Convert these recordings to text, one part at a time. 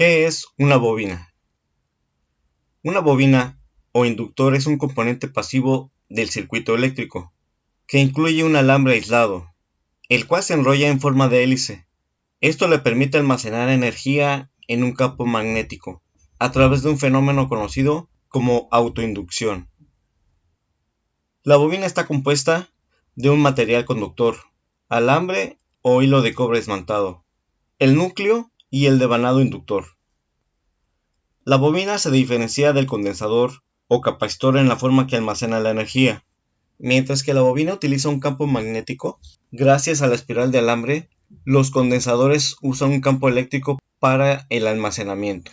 ¿Qué es una bobina? Una bobina o inductor es un componente pasivo del circuito eléctrico, que incluye un alambre aislado, el cual se enrolla en forma de hélice. Esto le permite almacenar energía en un campo magnético, a través de un fenómeno conocido como autoinducción. La bobina está compuesta de un material conductor, alambre o hilo de cobre esmaltado, el núcleo y el devanado inductor. La bobina se diferencia del condensador o capacitor en la forma que almacena la energía. Mientras que la bobina utiliza un campo magnético, gracias a la espiral de alambre, los condensadores usan un campo eléctrico para el almacenamiento.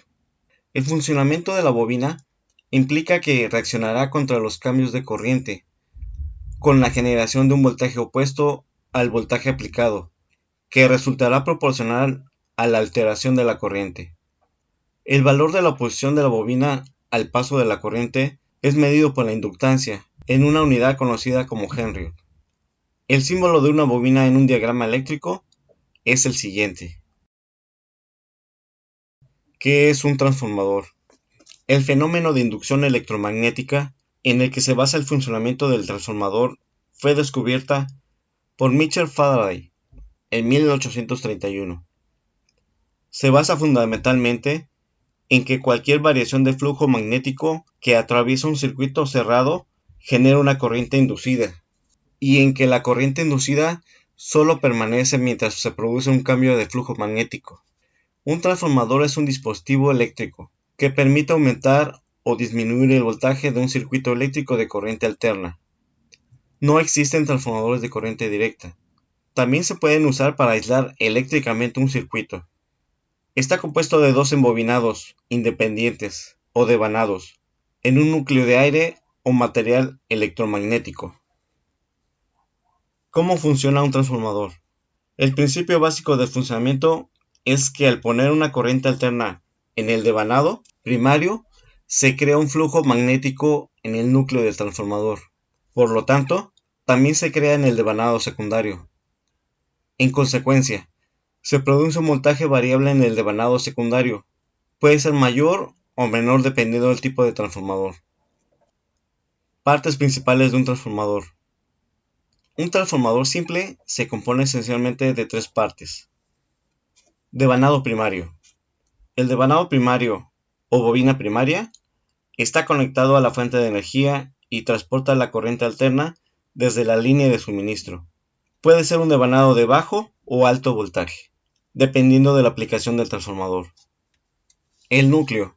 El funcionamiento de la bobina implica que reaccionará contra los cambios de corriente, con la generación de un voltaje opuesto al voltaje aplicado, que resultará proporcional a la alteración de la corriente. El valor de la oposición de la bobina al paso de la corriente es medido por la inductancia, en una unidad conocida como Henry. El símbolo de una bobina en un diagrama eléctrico es el siguiente. ¿Qué es un transformador? El fenómeno de inducción electromagnética en el que se basa el funcionamiento del transformador fue descubierta por Michael Faraday en 1831. Se basa fundamentalmente en que cualquier variación de flujo magnético que atraviesa un circuito cerrado genera una corriente inducida, y en que la corriente inducida solo permanece mientras se produce un cambio de flujo magnético. Un transformador es un dispositivo eléctrico que permite aumentar o disminuir el voltaje de un circuito eléctrico de corriente alterna. No existen transformadores de corriente directa. También se pueden usar para aislar eléctricamente un circuito. Está compuesto de dos embobinados independientes o devanados en un núcleo de aire o material electromagnético. ¿Cómo funciona un transformador? El principio básico del funcionamiento es que al poner una corriente alterna en el devanado primario, se crea un flujo magnético en el núcleo del transformador. Por lo tanto, también se crea en el devanado secundario. En consecuencia, se produce un voltaje variable en el devanado secundario. Puede ser mayor o menor dependiendo del tipo de transformador. Partes principales de un transformador. Un transformador simple se compone esencialmente de tres partes. Devanado primario. El devanado primario o bobina primaria está conectado a la fuente de energía y transporta la corriente alterna desde la línea de suministro. Puede ser un devanado de bajo o alto voltaje, dependiendo de la aplicación del transformador. El núcleo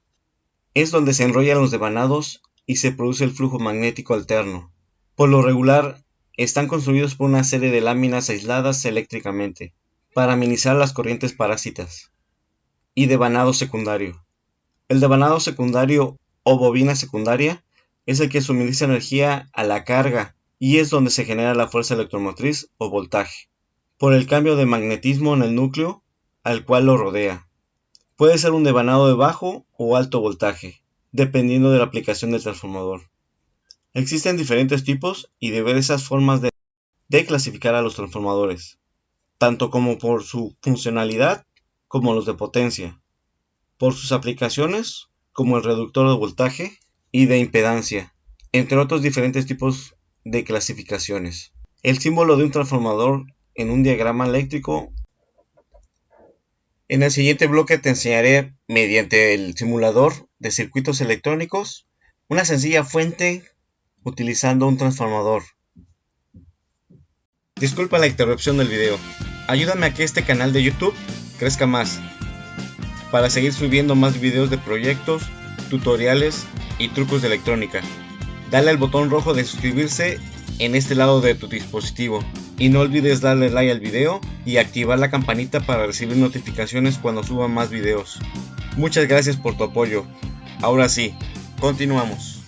es donde se enrollan los devanados y se produce el flujo magnético alterno. Por lo regular, están construidos por una serie de láminas aisladas eléctricamente, para minimizar las corrientes parásitas. Y devanado secundario. El devanado secundario o bobina secundaria es el que suministra energía a la carga y es donde se genera la fuerza electromotriz o voltaje, por el cambio de magnetismo en el núcleo al cual lo rodea. Puede ser un devanado de bajo o alto voltaje, dependiendo de la aplicación del transformador. Existen diferentes tipos y diversas formas de clasificar a los transformadores, tanto como por su funcionalidad como los de potencia, por sus aplicaciones como el reductor de voltaje y de impedancia, entre otros diferentes tipos de clasificaciones. El símbolo de un transformador en un diagrama eléctrico. En el siguiente bloque te enseñaré, mediante el simulador de circuitos electrónicos, una sencilla fuente utilizando un transformador. Disculpa la interrupción del video. Ayúdame a que este canal de YouTube crezca más, para seguir subiendo más videos de proyectos, tutoriales y trucos de electrónica. Dale al botón rojo de suscribirse en este lado de tu dispositivo y no olvides darle like al video y activar la campanita para recibir notificaciones cuando suba más videos. Muchas gracias por tu apoyo. Ahora sí, continuamos.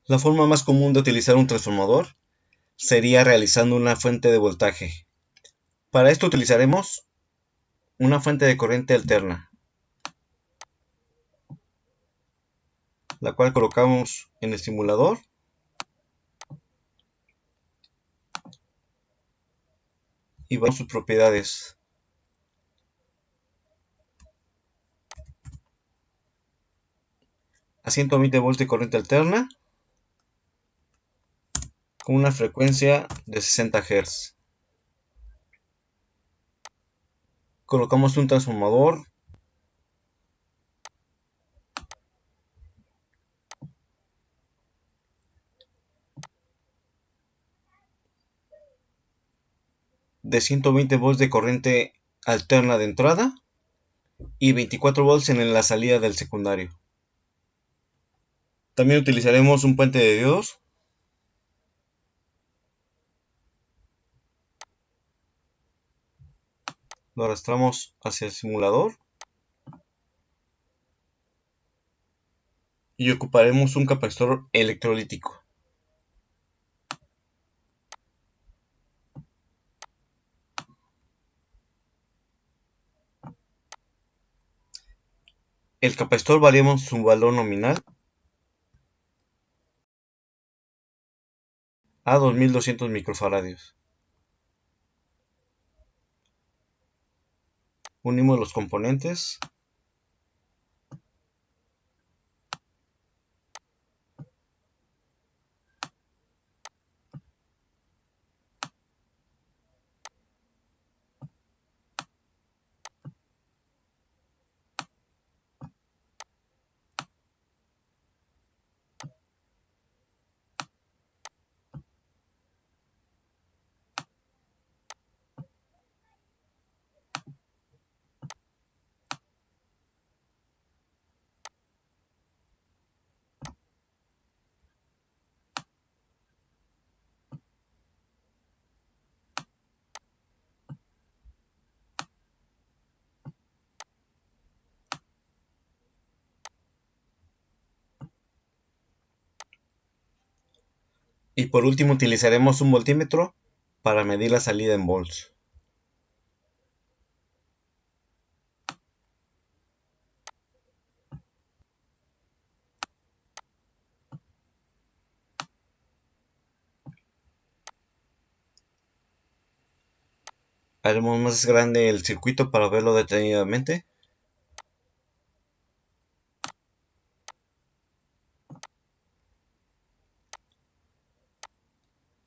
La forma más común de utilizar un transformador sería realizando una fuente de voltaje. Para esto utilizaremos una fuente de corriente alterna, la cual colocamos en el simulador y vamos a sus propiedades. a 120 volts de corriente alterna con una frecuencia de 60 Hz. Colocamos un transformador de 120 volts de corriente alterna de entrada y 24 volts en la salida del secundario. También utilizaremos un puente de diodos. Lo arrastramos hacia el simulador y ocuparemos un capacitor electrolítico. El capacitor variamos su valor nominal a 2200 microfaradios. Unimos los componentes. Y por último utilizaremos un voltímetro para medir la salida en volts. Haremos más grande el circuito para verlo detenidamente.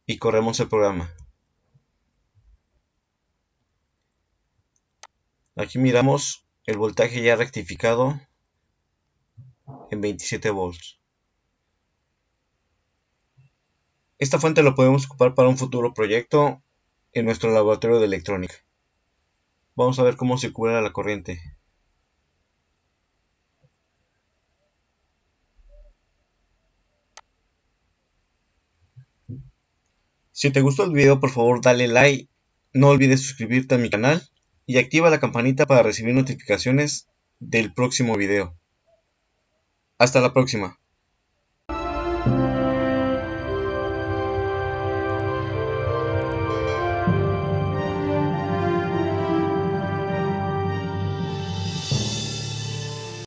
Y corremos el programa. Aquí miramos el voltaje ya rectificado en 27 volts. Esta fuente la podemos ocupar para un futuro proyecto en nuestro laboratorio de electrónica. Vamos a ver cómo circula la corriente. Si te gustó el video, por favor dale like, no olvides suscribirte a mi canal y activa la campanita para recibir notificaciones del próximo video. Hasta la próxima.